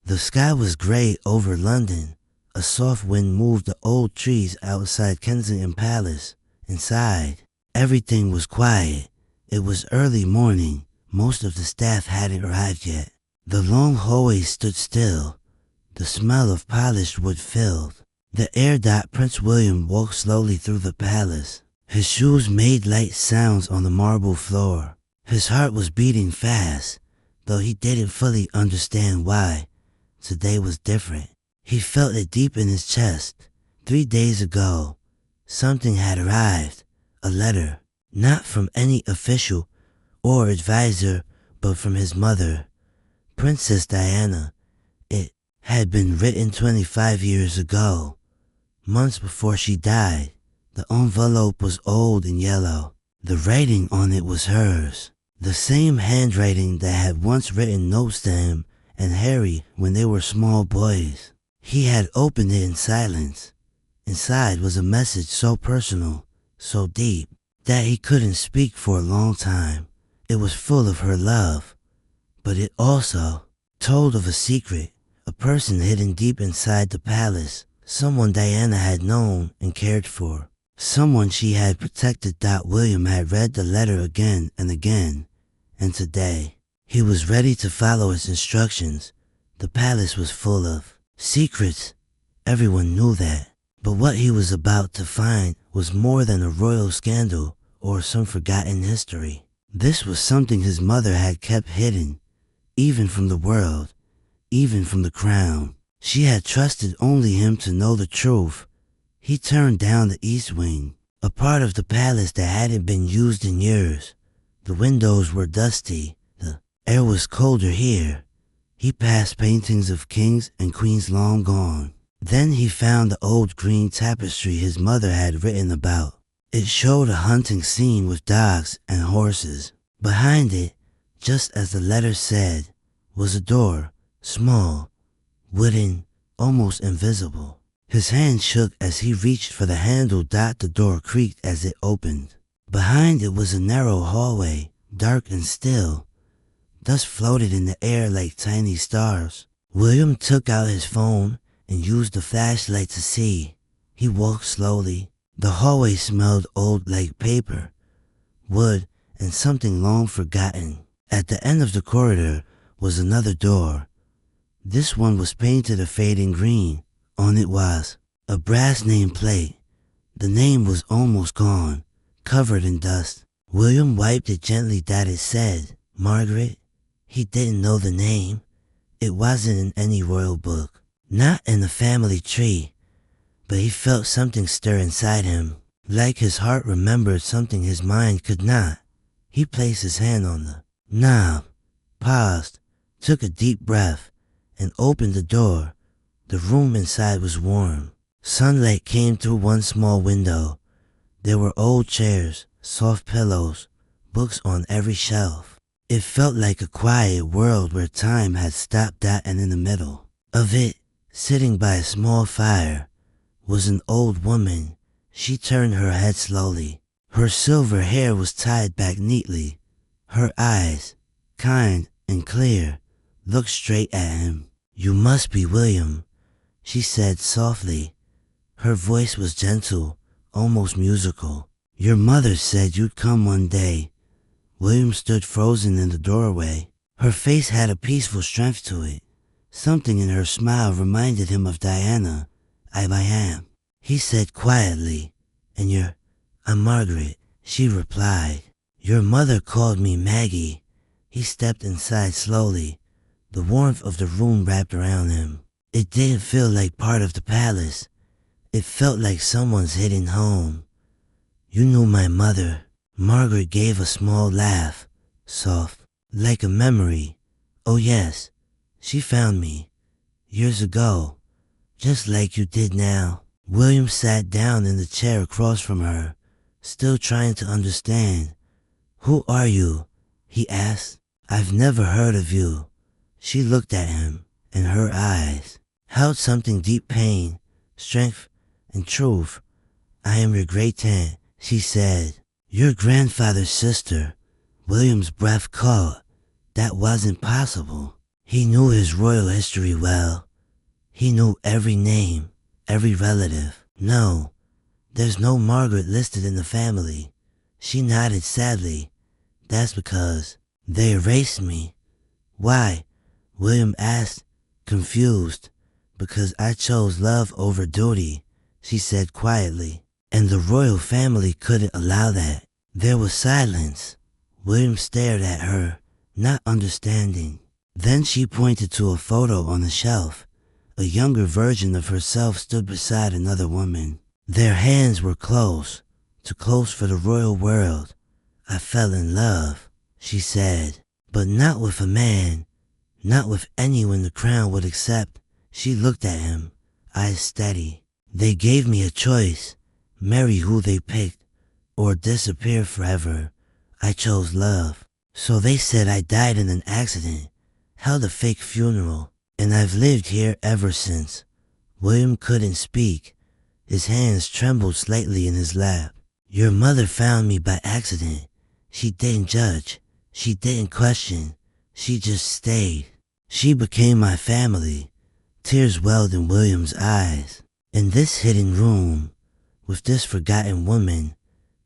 The sky was gray over London. A soft wind moved the old trees outside Kensington Palace. Inside, everything was quiet. It was early morning. Most of the staff hadn't arrived yet. The long hallways stood still. The smell of polished wood filled the air. Prince William walked slowly through the palace. His shoes made light sounds on the marble floor. His heart was beating fast, though he didn't fully understand why. Today was different. He felt it deep in his chest. 3 days ago, something had arrived. A letter, not from any official or advisor, but from his mother, Princess Diana. It had been written 25 years ago, months before she died. The envelope was old and yellow. The writing on it was hers, the same handwriting that had once written notes to him and Harry when they were small boys. He had opened it in silence. Inside was a message so personal, so deep, that he couldn't speak for a long time. It was full of her love, but it also told of a secret, a person hidden deep inside the palace, someone Diana had known and cared for, someone she had protected. William had read the letter again and again, and today he was ready to follow its instructions. The palace was full of secrets. Everyone knew that. But what he was about to find was more than a royal scandal or some forgotten history. This was something his mother had kept hidden, even from the world, even from the crown. She had trusted only him to know the truth. He turned down the east wing, a part of the palace that hadn't been used in years. The windows were dusty. The air was colder here. He passed paintings of kings and queens long gone. Then he found the old green tapestry his mother had written about. It showed a hunting scene with dogs and horses. Behind it, just as the letter said, was a door, small, wooden, almost invisible. His hand shook as he reached for the handle. The door creaked as it opened. Behind it was a narrow hallway, dark and still. Dust floated in the air like tiny stars. William took out his phone and used the flashlight to see. He walked slowly. The hallway smelled old like paper, wood, and something long forgotten. At the end of the corridor was another door. This one was painted a fading green. On it was a brass nameplate. The name was almost gone, covered in dust. William wiped it gently. It said, Margaret. He didn't know the name. It wasn't in any royal book, not in the family tree, but he felt something stir inside him, like his heart remembered something his mind could not. He placed his hand on the knob, paused, took a deep breath, and opened the door. The room inside was warm. Sunlight came through one small window. There were old chairs, soft pillows, books on every shelf. It felt like a quiet world where time had stopped. And in the middle of it, sitting by a small fire, was an old woman. She turned her head slowly. Her silver hair was tied back neatly. Her eyes, kind and clear, looked straight at him. You must be William, she said softly. Her voice was gentle, almost musical. Your mother said you'd come one day. William stood frozen in the doorway. Her face had a peaceful strength to it. Something in her smile reminded him of Diana. I am, he said quietly. And I'm Margaret, she replied. Your mother called me Maggie. He stepped inside slowly. The warmth of the room wrapped around him. It didn't feel like part of the palace. It felt like someone's hidden home. You knew my mother. Margaret gave a small laugh, soft, like a memory. Oh yes, she found me, years ago, just like you did now. William sat down in the chair across from her, still trying to understand. Who are you? He asked. I've never heard of you. She looked at him, and her eyes held something deep: pain, strength, and truth. I am your great-aunt, she said. Your grandfather's sister. William's breath caught. That wasn't possible. He knew his royal history well. He knew every name, every relative. No, there's no Margaret listed in the family. She nodded sadly. That's because they erased me. Why? William asked, confused. Because I chose love over duty, she said quietly. And the royal family couldn't allow that. There was silence. William stared at her, not understanding. Then she pointed to a photo on the shelf. A younger version of herself stood beside another woman. Their hands were close, too close for the royal world. I fell in love, she said, but not with a man, not with anyone the crown would accept. She looked at him, eyes steady. They gave me a choice, marry who they picked, or disappear forever. I chose love. So they said I died in an accident, held a fake funeral, and I've lived here ever since. William couldn't speak. His hands trembled slightly in his lap. Your mother found me by accident. She didn't judge. She didn't question. She just stayed. She became my family. Tears welled in William's eyes. In this hidden room, with this forgotten woman,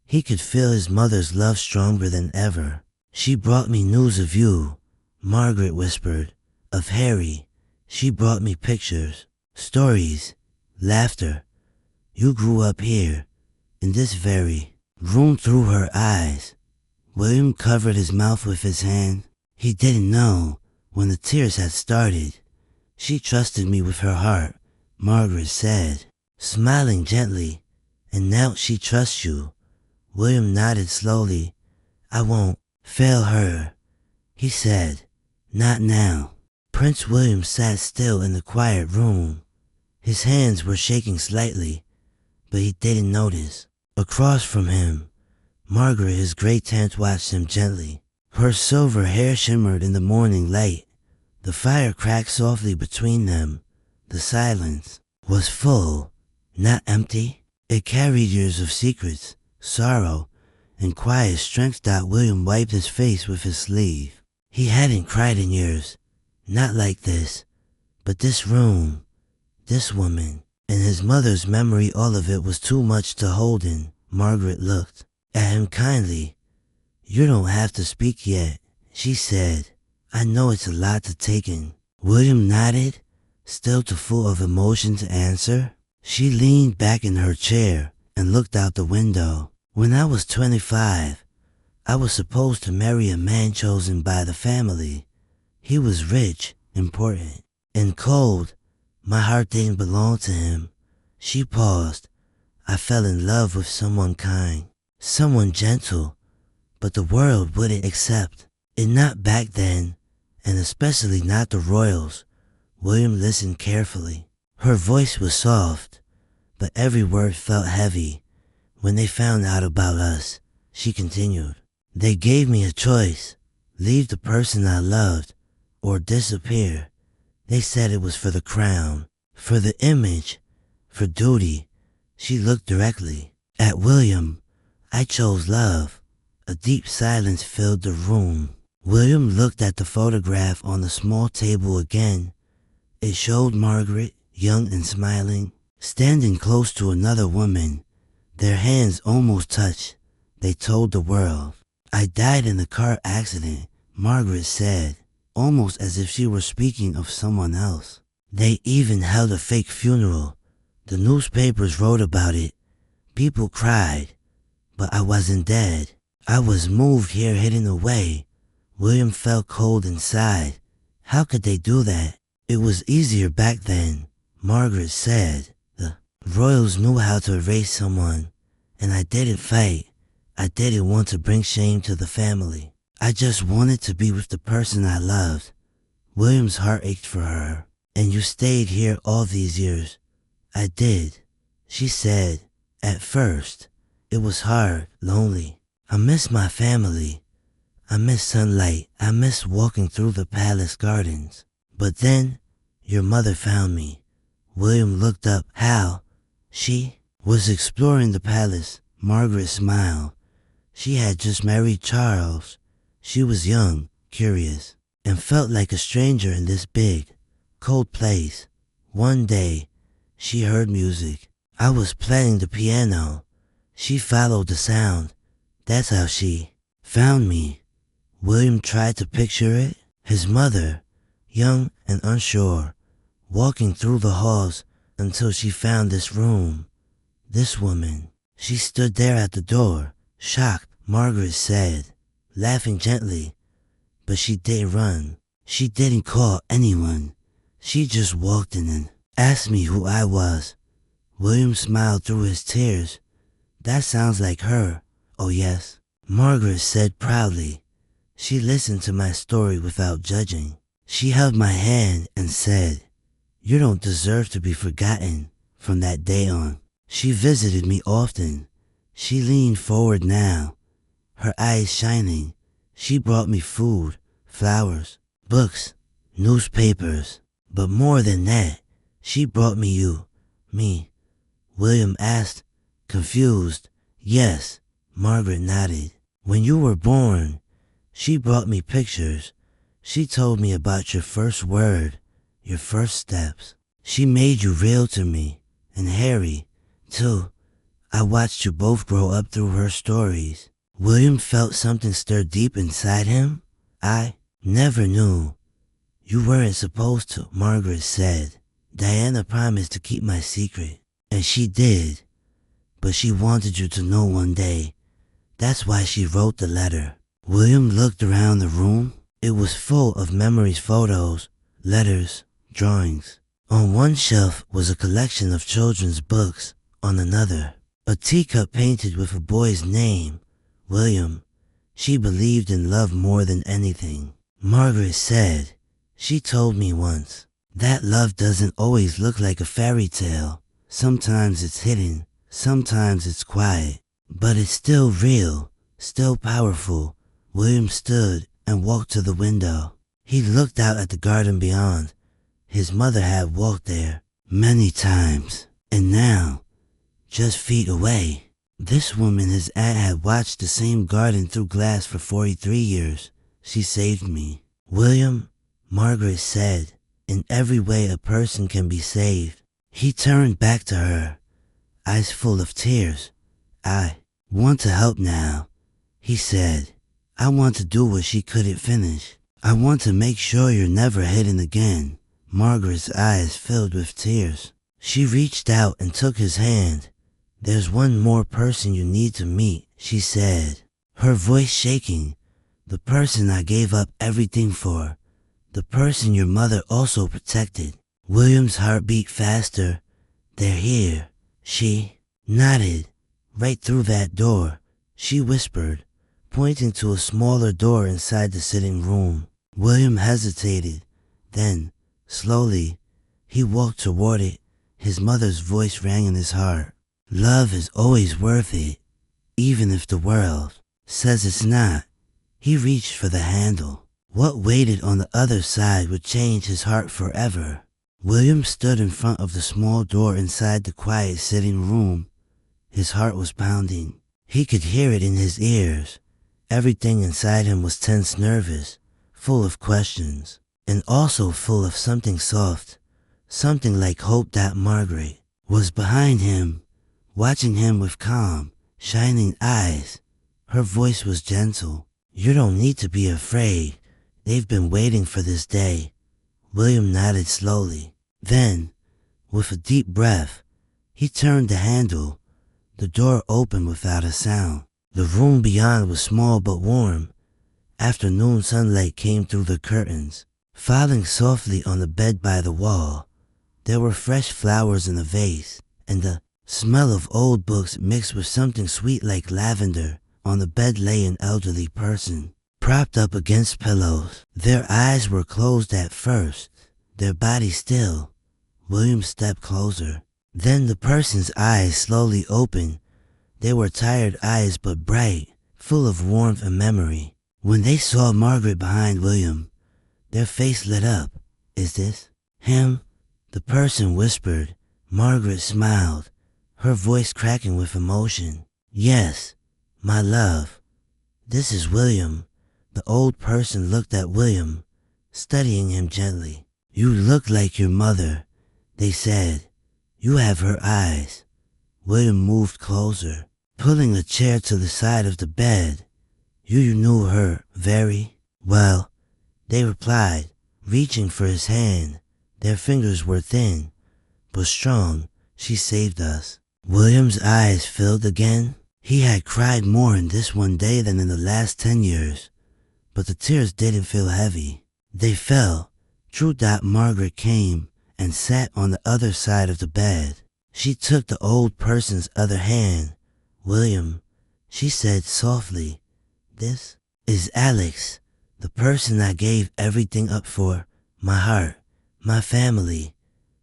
he could feel his mother's love stronger than ever. She brought me news of you, Margaret whispered. Of Harry. She brought me pictures, stories, laughter. You grew up here, in this very room. Through her eyes, William covered his mouth with his hand. He didn't know when the tears had started. She trusted me with her heart, Margaret said, smiling gently. And now she trusts you. William nodded slowly. I won't fail her, he said. Not now. Prince William sat still in the quiet room. His hands were shaking slightly, but he didn't notice. Across from him, Margaret, his great aunt, watched him gently. Her silver hair shimmered in the morning light. The fire cracked softly between them. The silence was full, not empty. It carried years of secrets, sorrow, and quiet strength. William wiped his face with his sleeve. He hadn't cried in years. Not like this. But this room, this woman, and his mother's memory, all of it was too much to hold in. Margaret looked at him kindly. You don't have to speak yet, she said. I know it's a lot to take in. William nodded, still too full of emotion to answer. She leaned back in her chair and looked out the window. When I was 25, I was supposed to marry a man chosen by the family. He was rich, important, and cold. My heart didn't belong to him. She paused. I fell in love with someone kind, someone gentle, but the world wouldn't accept it, not back then, and especially not the royals. William listened carefully. Her voice was soft, but every word felt heavy. When they found out about us, she continued, they gave me a choice. Leave the person I loved, or disappear. They said it was for the crown, for the image, for duty. She looked directly at William. I chose love. A deep silence filled the room. William looked at the photograph on the small table again. It showed Margaret, young and smiling, standing close to another woman. Their hands almost touched. They told the world. I died in a car accident, Margaret said, almost as if she were speaking of someone else. They even held a fake funeral. The newspapers wrote about it. People cried. But I wasn't dead. I was moved here, hidden away. William felt cold inside. How could they do that? It was easier back then, Margaret said. The royals knew how to erase someone, and I didn't fight. I didn't want to bring shame to the family. I just wanted to be with the person I loved. William's heart ached for her. And you stayed here all these years. I did, she said. At first, it was hard, lonely. I miss my family. I miss sunlight. I miss walking through the palace gardens. But then, your mother found me. William looked up. How? She was exploring the palace. Margaret smiled. She had just married Charles. She was young, curious. and felt like a stranger in this big, cold place. One day, she heard music. I was playing the piano. She followed the sound. That's how she found me. William tried to picture it. His mother, young and unsure, walking through the halls until she found this room. This woman. She stood there at the door, shocked, Margaret said, laughing gently. But she didn't run. She didn't call anyone. She just walked in and asked me who I was. William smiled through his tears. That sounds like her. Oh yes, Margaret said proudly. She listened to my story without judging. She held my hand and said, "You don't deserve to be forgotten." From that day on, she visited me often. She leaned forward now, her eyes shining. She brought me food, flowers, books, newspapers. But more than that, she brought me you. Me. William asked, confused. Yes, Margaret nodded. When you were born, she brought me pictures. She told me about your first word, your first steps. She made you real to me, and Harry, too. I watched you both grow up through her stories. William felt something stir deep inside him. I never knew. You weren't supposed to, Margaret said. Diana promised to keep my secret, and she did. But she wanted you to know one day. That's why she wrote the letter. William looked around the room. It was full of memories, photos, letters, drawings. On one shelf was a collection of children's books. On another, a teacup painted with a boy's name, William. She believed in love more than anything. Margaret said, she told me once, that love doesn't always look like a fairy tale. Sometimes it's hidden, sometimes it's quiet, but it's still real, still powerful. William stood and walked to the window. He looked out at the garden beyond. His mother had walked there many times, and now, just feet away, this woman his aunt had watched the same garden through glass for 43 years. She saved me. William, Margaret said, in every way a person can be saved. He turned back to her, eyes full of tears. I want to help now, he said. I want to do what she couldn't finish. I want to make sure you're never hidden again. Margaret's eyes filled with tears. She reached out and took his hand. There's one more person you need to meet, she said, her voice shaking. The person I gave up everything for. The person your mother also protected. William's heart beat faster. They're here. She nodded. Right through that door, she whispered, pointing to a smaller door inside the sitting room. William hesitated. Then, slowly, he walked toward it. His mother's voice rang in his heart. Love is always worth it, even if the world says it's not. He reached for the handle. What waited on the other side would change his heart forever. William stood in front of the small door inside the quiet sitting room. His heart was pounding. He could hear it in his ears. Everything inside him was tense, nervous, full of questions, and also full of something soft, something like hope. That Margaret was behind him, watching him with calm, shining eyes. Her voice was gentle. You don't need to be afraid. They've been waiting for this day. William nodded slowly. Then, with a deep breath, he turned the handle. The door opened without a sound. The room beyond was small but warm. Afternoon sunlight came through the curtains, falling softly on the bed by the wall. There were fresh flowers in a vase, and the smell of old books mixed with something sweet like lavender. On the bed lay an elderly person, propped up against pillows. Their eyes were closed at first, their bodies still. William stepped closer. Then the person's eyes slowly opened. They were tired eyes but bright, full of warmth and memory. When they saw Margaret behind William, their face lit up. Is this him? The person whispered. Margaret smiled, her voice cracking with emotion. Yes, my love. This is William. The old person looked at William, studying him gently. "You look like your mother," they said. "You have her eyes." William moved closer, pulling a chair to the side of the bed. "You knew her very well," they replied, reaching for his hand. Their fingers were thin, but strong. "She saved us." William's eyes filled again. He had cried more in this one day than in the last 10 years, but the tears didn't feel heavy. They fell. True that Margaret came and sat on the other side of the bed. She took the old person's other hand. "William," she said softly, "this is Alex, the person I gave everything up for. My heart, my family,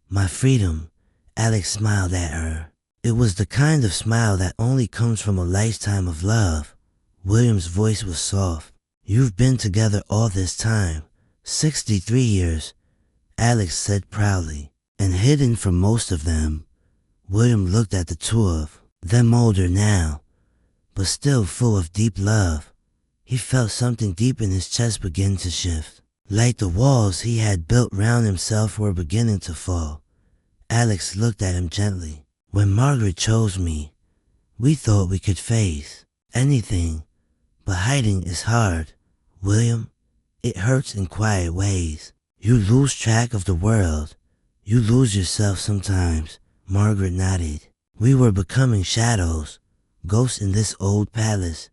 my freedom." Alex smiled at her. It was the kind of smile that only comes from a lifetime of love. William's voice was soft. "You've been together all this time, 63 years, Alex said proudly, "and hidden from most of them." William looked at the two of them, older now, but still full of deep love. He felt something deep in his chest begin to shift, like the walls he had built round himself were beginning to fall. Alex looked at him gently. "When Margaret chose me, we thought we could face anything, but hiding is hard, William. It hurts in quiet ways. You lose track of the world. You lose yourself sometimes." Margaret nodded. "We were becoming shadows, ghosts in this old palace.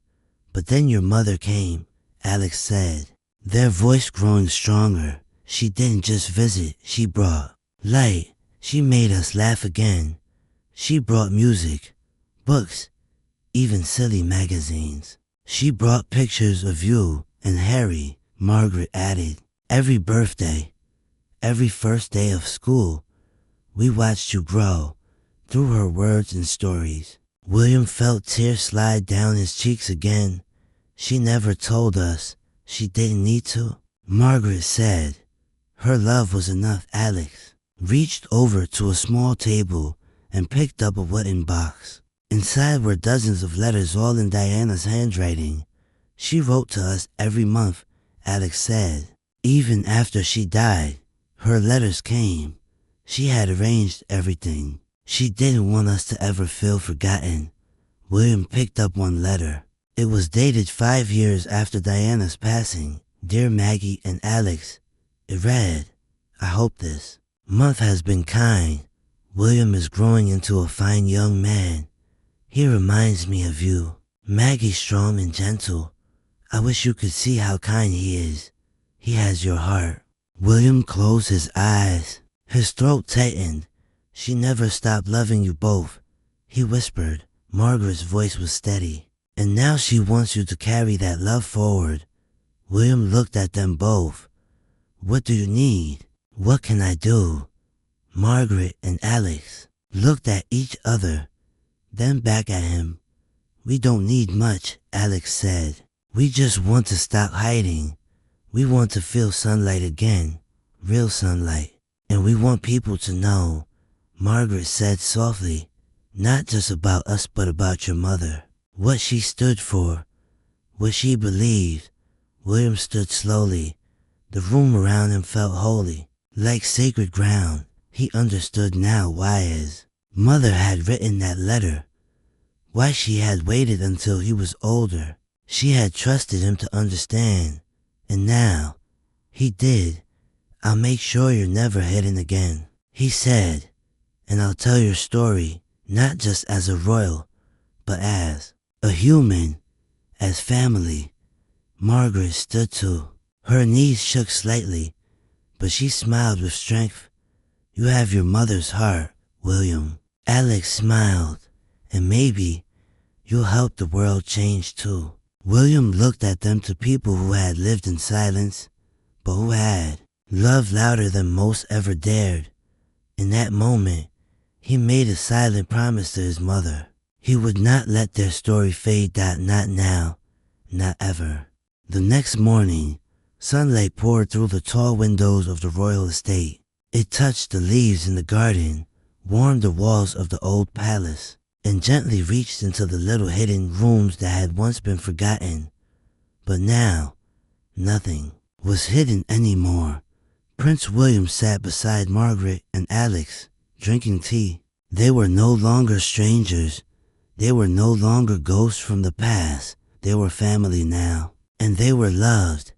But then your mother came," Alex said, their voice growing stronger. "She didn't just visit, she brought light. She made us laugh again. She brought music, books, even silly magazines. She brought pictures of you and Harry," Margaret added. "Every birthday, every first day of school, we watched you grow through her words and stories." William felt tears slide down his cheeks again. "She never told us. She didn't need to," Margaret said. Her love was enough. Alex reached over to a small table and picked up a wooden box. Inside were dozens of letters, all in Diana's handwriting. "She wrote to us every month," Alex said. "Even after she died, her letters came. She had arranged everything. She didn't want us to ever feel forgotten." William picked up one letter. It was dated 5 years after Diana's passing. "Dear Maggie and Alex," it read, "I hope this month has been kind. William is growing into a fine young man. He reminds me of you. Maggie's strong and gentle. I wish you could see how kind he is. He has your heart." William closed his eyes. His throat tightened. "She never stopped loving you both," he whispered. Margaret's voice was steady. "And now she wants you to carry that love forward." William looked at them both. "What do you need? What can I do?" Margaret and Alex looked at each other, then back at him. "We don't need much," Alex said. "We just want to stop hiding. We want to feel sunlight again, real sunlight. And we want people to know," Margaret said softly, "not just about us but about your mother. What she stood for, what she believed." William stood slowly. The room around him felt holy, like sacred ground. He understood now why his mother had written that letter, why she had waited until he was older. She had trusted him to understand, and now he did. "I'll make sure you're never hidden again," he said, "and I'll tell your story, not just as a royal, but as a human, as family." Margaret stood too. Her knees shook slightly, but she smiled with strength. "You have your mother's heart, William." Alex smiled. "And maybe you'll help the world change too." William looked at them, to people who had lived in silence, but who had loved louder than most ever dared. In that moment, he made a silent promise to his mother. He would not let their story fade out, not now, not ever. The next morning, sunlight poured through the tall windows of the royal estate. It touched the leaves in the garden, warmed the walls of the old palace, and gently reached into the little hidden rooms that had once been forgotten. But now, nothing was hidden anymore. Prince William sat beside Margaret and Alex, drinking tea. They were no longer strangers. They were no longer ghosts from the past. They were family now, and they were loved.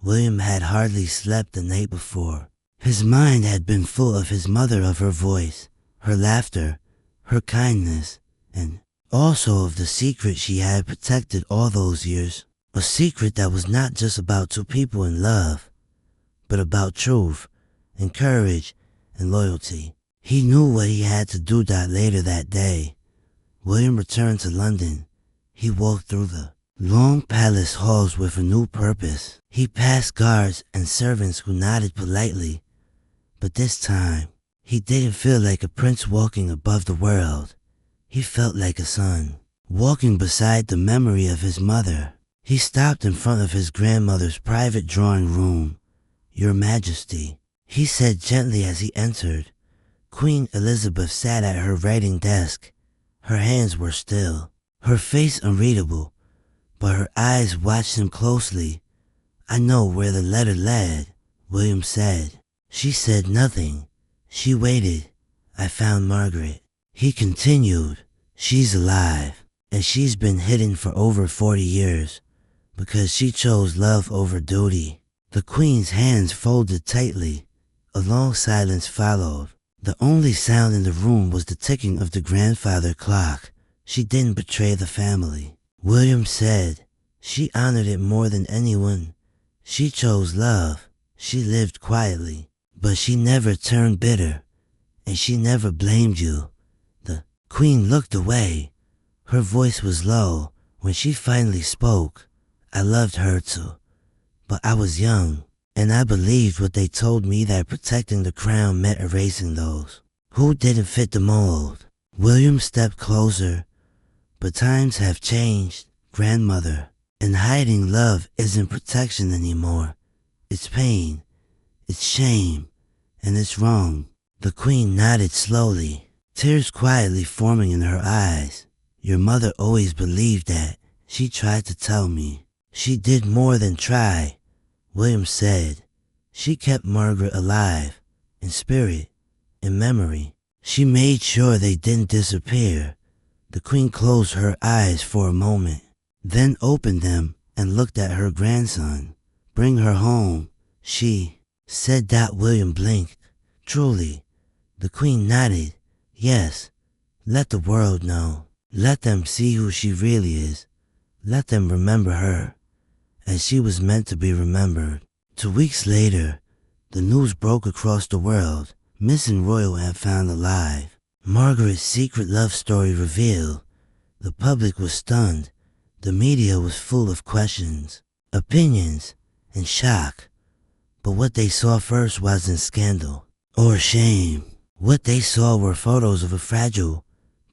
William had hardly slept the night before. His mind had been full of his mother, of her voice, her laughter, her kindness, and also of the secret she had protected all those years. A secret that was not just about two people in love, but about truth and courage and loyalty. He knew what he had to do. Later that day, William returned to London. He walked through the long palace halls with a new purpose. He passed guards and servants who nodded politely, but this time, he didn't feel like a prince walking above the world. He felt like a son, walking beside the memory of his mother. He stopped in front of his grandmother's private drawing room. "Your Majesty," he said gently as he entered. Queen Elizabeth sat at her writing desk. Her hands were still, her face unreadable, but her eyes watched him closely. "I know where the letter led," William said. She said nothing. She waited. "I found Margaret," he continued. "She's alive, and she's been hidden for over 40 years because she chose love over duty." The Queen's hands folded tightly. A long silence followed. The only sound in the room was the ticking of the grandfather clock. "She didn't betray the family," William said. "She honored it more than anyone. She chose love. She lived quietly, but she never turned bitter, and she never blamed you." The Queen looked away. Her voice was low when she finally spoke. "I loved her too, but I was young, and I believed what they told me, that protecting the crown meant erasing those who didn't fit the mold." William stepped closer. "But times have changed, grandmother, and hiding love isn't protection anymore. It's pain, it's shame, and it's wrong." The Queen nodded slowly, tears quietly forming in her eyes. "Your mother always believed that. She tried to tell me." "She did more than try," William said. "She kept Margaret alive, in spirit, in memory. She made sure they didn't disappear." The Queen closed her eyes for a moment, then opened them and looked at her grandson. "Bring her home," she said. William blinked. "Truly?" The Queen nodded. "Yes. Let the world know. Let them see who she really is. Let them remember her as she was meant to be remembered." 2 weeks later, the news broke across the world. Missing royal and found alive. Margaret's secret love story revealed. The public was stunned. The media was full of questions, opinions, and shock. But what they saw first wasn't scandal or shame. What they saw were photos of a fragile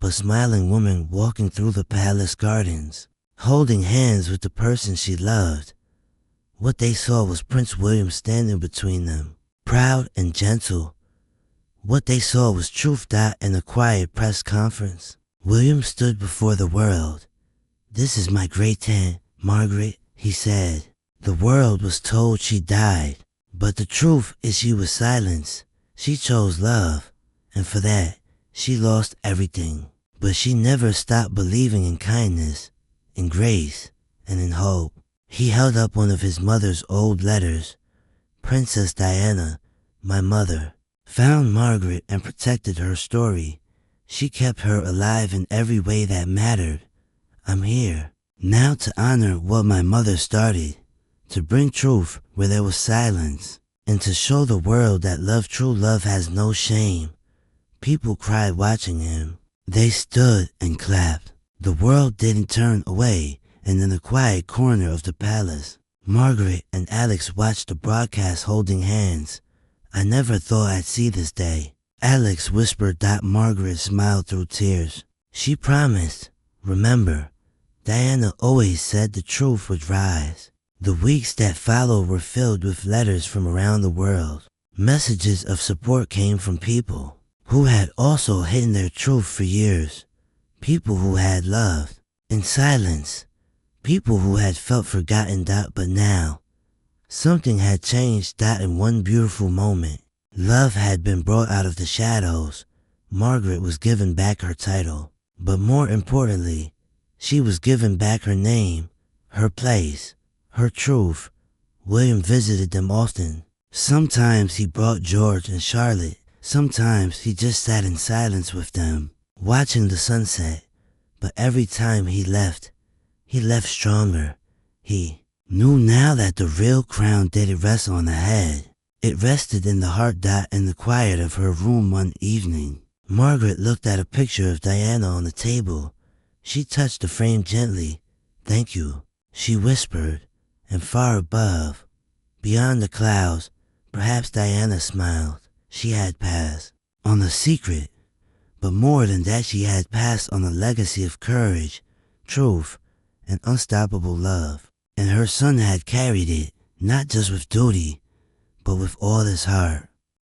but smiling woman walking through the palace gardens, holding hands with the person she loved. What they saw was Prince William standing between them, proud and gentle. What they saw was truth. In a quiet press conference, William stood before the world. "This is my great-aunt, Margaret," he said. "The world was told she died, but the truth is she was silenced. She chose love, and for that, she lost everything. But she never stopped believing in kindness, in grace, and in hope." He held up one of his mother's old letters. "Princess Diana, my mother, found Margaret and protected her story. She kept her alive in every way that mattered. I'm here now to honor what my mother started, to bring truth where there was silence, and to show the world that true love has no shame." People cried watching him. They stood and clapped. The world didn't turn away, and in a quiet corner of the palace, Margaret and Alex watched the broadcast holding hands. "I never thought I'd see this day," Alex whispered. Margaret smiled through tears. "She promised. Remember, Diana always said the truth would rise." The weeks that followed were filled with letters from around the world. Messages of support came from people who had also hidden their truth for years. People who had loved in silence. People who had felt forgotten. But now, Something had changed that in one beautiful moment. Love had been brought out of the shadows. Margaret was given back her title. But more importantly, she was given back her name, her place, her truth. William visited them often. Sometimes he brought George and Charlotte. Sometimes he just sat in silence with them, watching the sunset. But every time he left stronger. He knew now that the real crown didn't rest on the head. It rested in the heart. In the quiet of her room one evening, Margaret looked at a picture of Diana on the table. She touched the frame gently. "Thank you," she whispered, and far above, beyond the clouds, perhaps Diana smiled. She had passed on a secret, but more than that, she had passed on a legacy of courage, truth, and unstoppable love. And her son had carried it, not just with duty, but with all his heart.